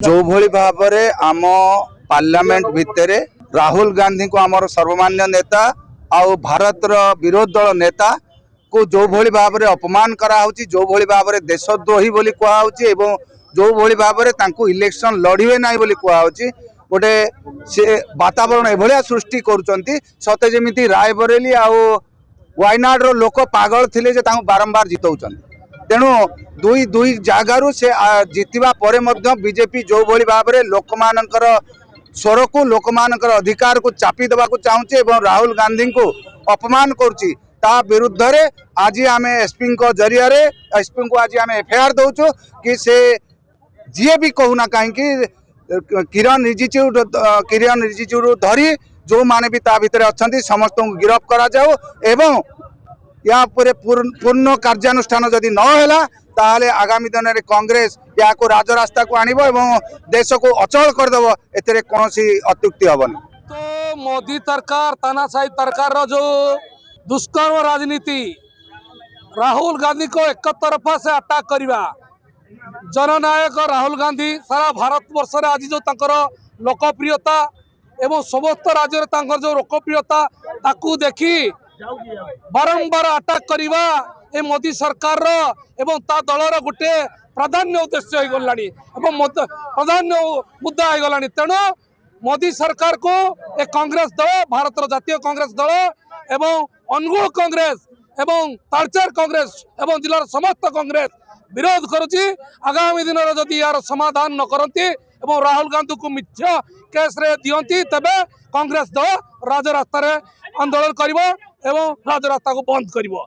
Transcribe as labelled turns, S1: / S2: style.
S1: जो भली भाव में आम पार्लियामेंट भितर राहुल गांधी को आमर सर्वमान्य नेता आउ भारत विरोध दल नेता को जो भली भाव में अपमान कराऊँच जो भली भाव में देशद्रोही बोली कहुच्छी एवं जो भली भाव में तांको इलेक्शन लड़े ना बोली कहुच्छी गोटे से वातावरण एभलिया सृष्टि करुँच सते जमी रायबरेली आउ वायनाड लोक पागल थिले जे तांको बारंबार जितौछन तेणु दुई दुई जगार से जितवा परे मध्य बीजेपी जो भली भाव में लोक मानकर स्वर को लोक मानकर अधिकार को चापी देवा चाहूँचे एवं राहुल गांधी को अपमान करुच्ची ता विरुद्ध रे आज आम एसपी जरिया एसपी को आज आम एफआईआर दौचु कि से जी भी कहूना कहीं किरण रिजिजू धरी जो माने भी ता भितर अच्छा समस्त को गिरफ्त करा जाओ एवं या पूर्ण कार्यानुष्ठान जदि नहला ताहले आगामी दिन में कांग्रेस या को राजरास्ता को आनिबो एवं देश को अचल करदेव एते कौन अत्युक्ति हेबन।
S2: तो मोदी सरकार तानाशाही सरकार रो जो दुष्कर्म राजनीति राहुल गांधी को एक तरफा से अटैक करवा जननायक राहुल गांधी सारा भारत वर्ष रे आज जो तंकर लोकप्रियता एवं समस्त राज्य तंकर जो लोकप्रियता ताकू देखी बारंबार अटैक करवा ए मोदी सरकार रो एवं ता दलर गोटे प्राधान्य उद्देश्य हो गलानी एवं प्राधान्य मुद्दा हो गलानी तेणु मोदी सरकार को ए कांग्रेस दल भारत जातीय कांग्रेस दल एवं अनुगुल कांग्रेस एवं तालचेर कांग्रेस एवं जिलार समस्त कांग्रेस विरोध करुच्ची आगामी दिन में जदि यार समाधान न करती एवं राहुल गांधी को मिथ्या केस रे दियंती तबे कांग्रेस दल राजरास्ता रे आंदोलन करिवो एवं राजरास्ता को बंद करिवो।